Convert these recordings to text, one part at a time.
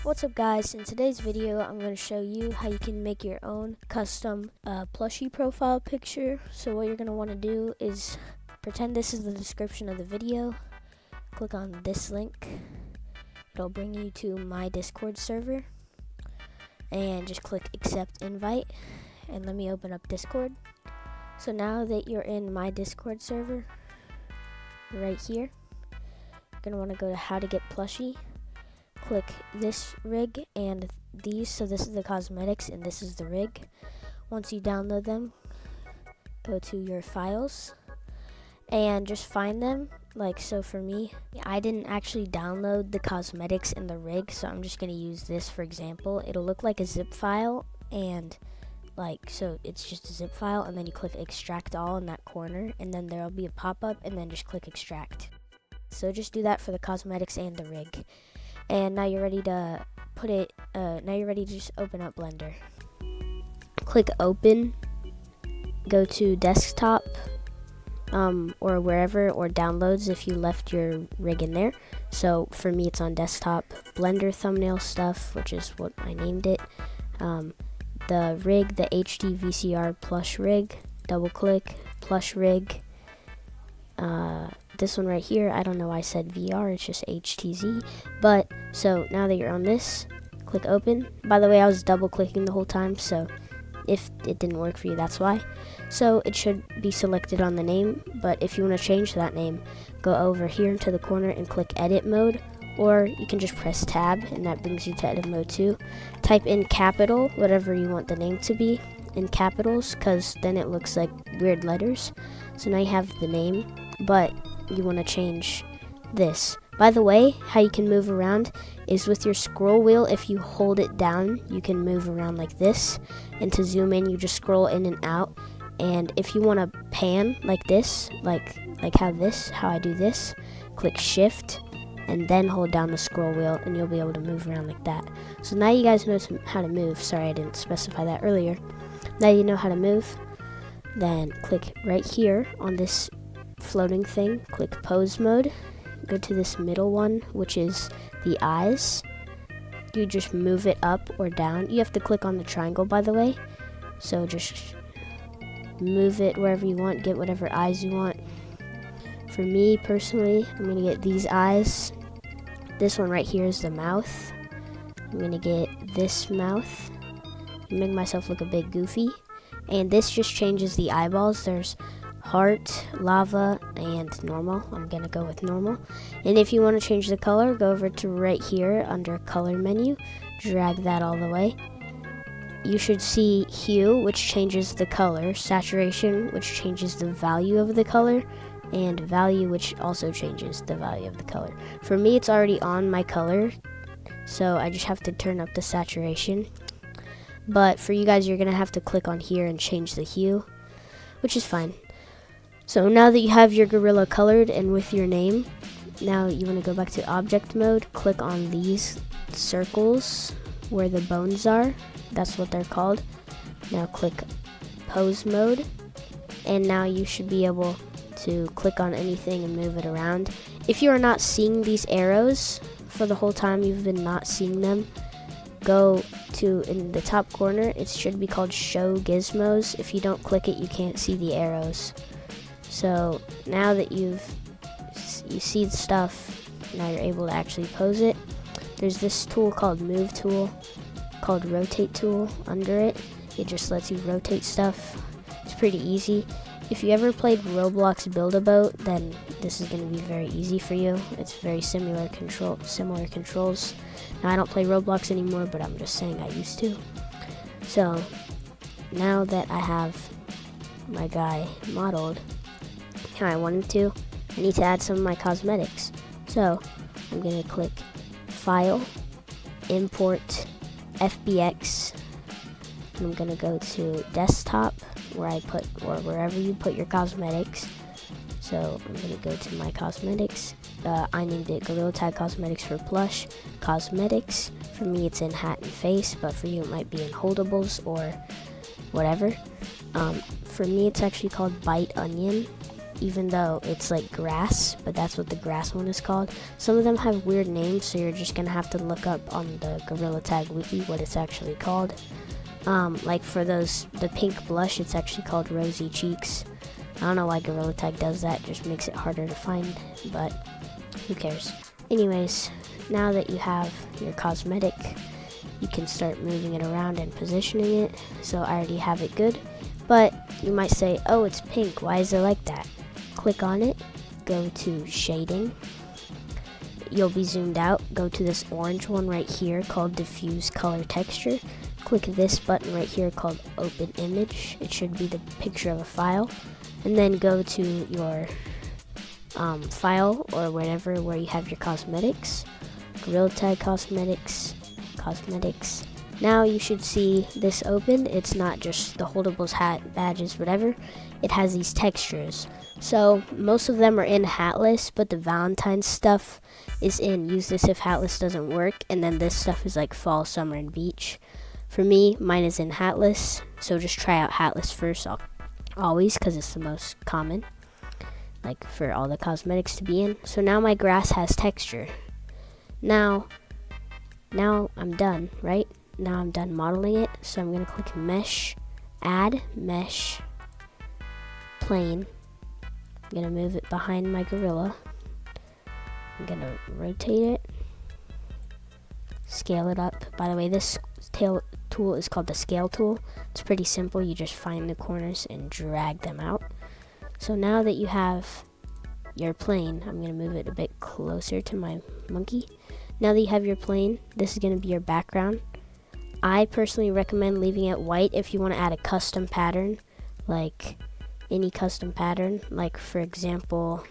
What's up guys, in today's video I'm going to show you how you can make your own custom Plushy profile picture. So what you're going to want to do is pretend this is the description of the video, click on this link, it'll bring you to my Discord server, and just click accept invite, and let me open up Discord. So now that you're in my Discord server, right here, you're going to want to go to how to get Plushy. Click this rig and these, so this is the cosmetics and this is the rig. Once you download them, go to your files and just find them. Like, so for me, I didn't actually download the cosmetics and the rig, so I'm just going to use this for example. It'll look like a zip file, and so it's just a zip file, and then you click extract all in that corner, and then there'll be a pop-up, and then just click extract. So just do that for the cosmetics and the rig. And now you're ready to put it, now you're ready to just open up Blender. Click open, go to desktop, or wherever, or downloads if you left your rig in there. So for me it's on desktop. Blender thumbnail stuff, which is what I named it. The rig, the HD VCR plush rig, double click, plush rig. This one right here, I don't know why I said VR, it's just HTZ. But, so now that you're on this, click open. By the way, I was double clicking the whole time, so if it didn't work for you, that's why. So it should be selected on the name, but if you want to change that name, go over here into the corner and click edit mode, or you can just press tab and that brings you to edit mode too. Type in capital, whatever you want the name to be, in capitals, because then it looks like weird letters. So now you have the name, but you want to change this. By the way, how you can move around is with your scroll wheel. If you hold it down, you can move around like this, and to zoom in you just scroll in and out. And if you want to pan like this, like how I do this, click shift and then hold down the scroll wheel, and you'll be able to move around like that. So now you guys know how to move. Sorry, I didn't specify that earlier. Now you know how to move. Then click right here on this floating thing, click pose mode, go to this middle one, which is the eyes. You just move it up or down. You have to click on the triangle, by the way, so just move it wherever you want, get whatever eyes you want. For me personally, I'm gonna get these eyes. This one right here is the mouth. I'm gonna get this mouth, make myself look a bit goofy, and this just changes the eyeballs. There's heart, lava, and normal. I'm gonna go with normal. And if you want to change the color, go over to right here under color menu, drag that all the way. You should see hue, which changes the color, saturation, which changes the value of the color, and value, which also changes the value of the color. For me, it's already on my color, so I just have to turn up the saturation. But for you guys, you're gonna have to click on here and change the hue, which is fine. So now that you have your gorilla colored and with your name, now you want to go back to object mode, click on these circles where the bones are, that's what they're called. Now click pose mode, and now you should be able to click on anything and move it around. If you are not seeing these arrows for the whole time, you've been not seeing them, go to in the top corner, it should be called show gizmos. If you don't click it, you can't see the arrows. So now that you see the stuff, now you're able to actually pose it. There's this tool called move tool, called rotate tool under it. It just lets you rotate stuff. It's pretty easy. If you ever played Roblox Build-A-Boat, then this is going to be very easy for you. It's very similar controls. Now I don't play Roblox anymore, but I'm just saying I used to. So now that I have my guy modeled how I want him to, I need to add some of my cosmetics. So I'm going to click File, Import, FBX, and I'm going to go to Desktop, where I put, or wherever you put your cosmetics. So I'm going to go to my cosmetics. I named it Gorilla Tag Cosmetics for Plush Cosmetics. For me it's in hat and face, but for you it might be in holdables or whatever. For me it's actually called Bite Onion. even though it's like grass, but that's what the grass one is called. Some of them have weird names, so you're just gonna have to look up on the Gorilla Tag wiki what it's actually called. Like for the pink blush, it's actually called Rosy Cheeks. I don't know why Gorilla Tag does that, just makes it harder to find, but who cares. Anyways, now that you have your cosmetic, you can start moving it around and positioning it. So I already have it good, but you might say, oh, it's pink, why is it like that? Click on it, go to shading, you'll be zoomed out, go to this orange one right here called diffuse color texture, click this button right here called open image, it should be the picture of a file, and then go to your file or whatever where you have your cosmetics, Gorilla Tag cosmetics. Now you should see this open. It's not just the holdables, hat, badges, whatever. It has these textures. So most of them are in hatless, but the Valentine's stuff is in use this if hatless doesn't work, and then this stuff is like fall, summer, and beach. For me, mine is in hatless, so just try out hatless first, always, because it's the most common, like for all the cosmetics to be in. So now my grass has texture. Now I'm done, right? Now I'm done modeling it, so I'm gonna click mesh, add mesh, plane. I'm gonna move it behind my gorilla. I'm gonna rotate it, scale it up. By the way, this tail tool is called the scale tool. It's pretty simple. You just find the corners and drag them out. So now that you have your plane, I'm gonna move it a bit closer to my monkey. Now that you have your plane, this is gonna be your background. I personally recommend leaving it white if you want to add a custom pattern, like any custom pattern. Like for example,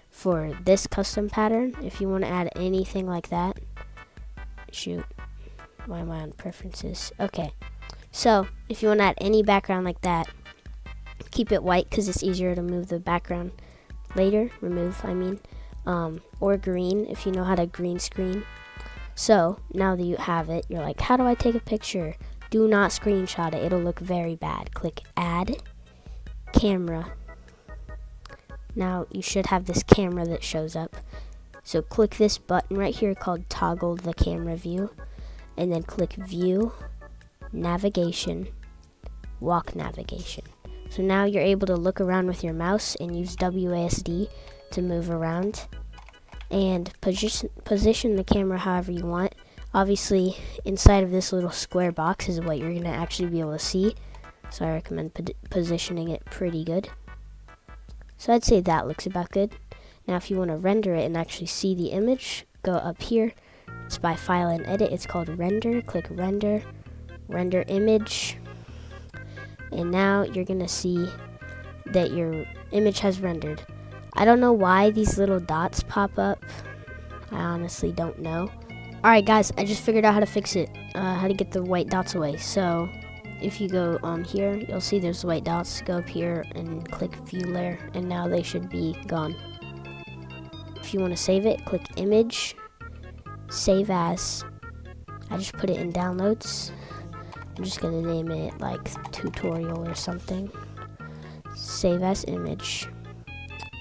for this custom pattern, if you want to add anything like that, shoot, why am I on preferences? Okay, so if you want to add any background like that, keep it white because it's easier to move the background later, or green if you know how to green screen. So now that you have it, you're like, how do I take a picture? Do not screenshot it, it'll look very bad. Click add camera. Now you should have this camera that shows up. So click this button right here called toggle the camera view, and then click view, navigation, walk navigation. So now you're able to look around with your mouse and use WASD to move around and position the camera however you want. Obviously, inside of this little square box is what you're gonna actually be able to see. So I recommend positioning it pretty good. So I'd say that looks about good. Now if you want to render it and actually see the image, go up here. It's by file and edit. It's called render. Click render, render image. And now you're gonna see that your image has rendered. I don't know why these little dots pop up. I honestly don't know. Alright guys, I just figured out how to fix it. How to get the white dots away. So if you go on here, you'll see there's white dots. Go up here and click view layer, and now they should be gone. If you want to save it, click image, save as. I just put it in downloads. I'm just gonna name it like tutorial or something. Save as image.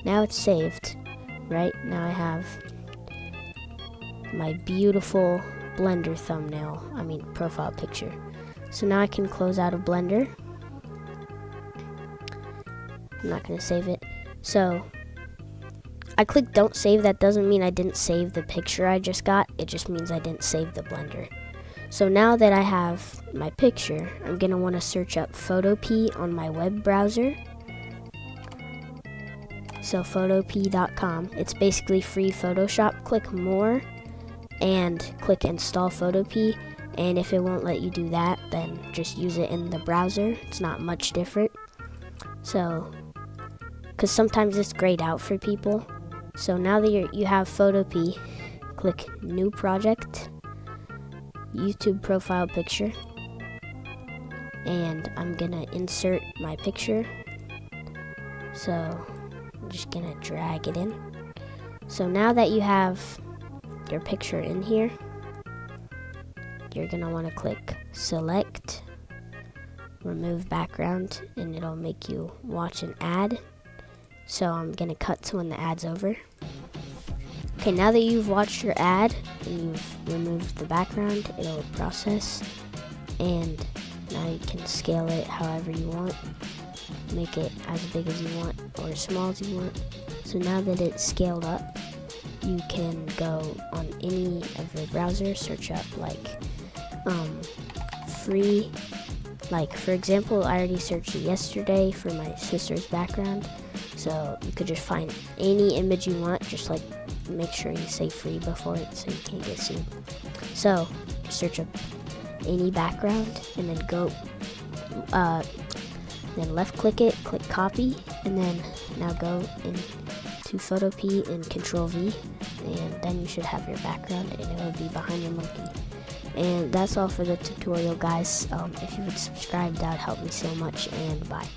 Now it's saved, right? Now I have my beautiful Blender thumbnail, profile picture. So now I can close out of Blender. I'm not gonna save it. So I clicked don't save. That doesn't mean I didn't save the picture I just got. It just means I didn't save the Blender. So now that I have my picture, I'm gonna wanna search up Photopea on my web browser. So photopea.com. It's basically free Photoshop. Click more and click install Photopea. And if it won't let you do that, then just use it in the browser. It's not much different. So, because sometimes it's grayed out for people. So now that you have Photopea, click new project, YouTube profile picture, and I'm gonna insert my picture. So I'm just gonna drag it in. So now that you have your picture in here, you're gonna want to click select, remove background, and it'll make you watch an ad. So I'm gonna cut to when the ad's over. Okay, now that you've watched your ad and you've removed the background, it'll process, and now you can scale it however you want. Make it as big as you want or as small as you want. So now that it's scaled up, you can go on any of your browsers, search up like free, like for example, I already searched it yesterday for my sister's background. So you could just find any image you want, just like make sure you say free before it so you can't get sued. So search up any background and then go, then left click it, click copy, and then now go into Photo P and Control V, and then you should have your background and it will be behind your monkey. And that's all for the tutorial, guys. If you would subscribe, that would help me so much, and bye.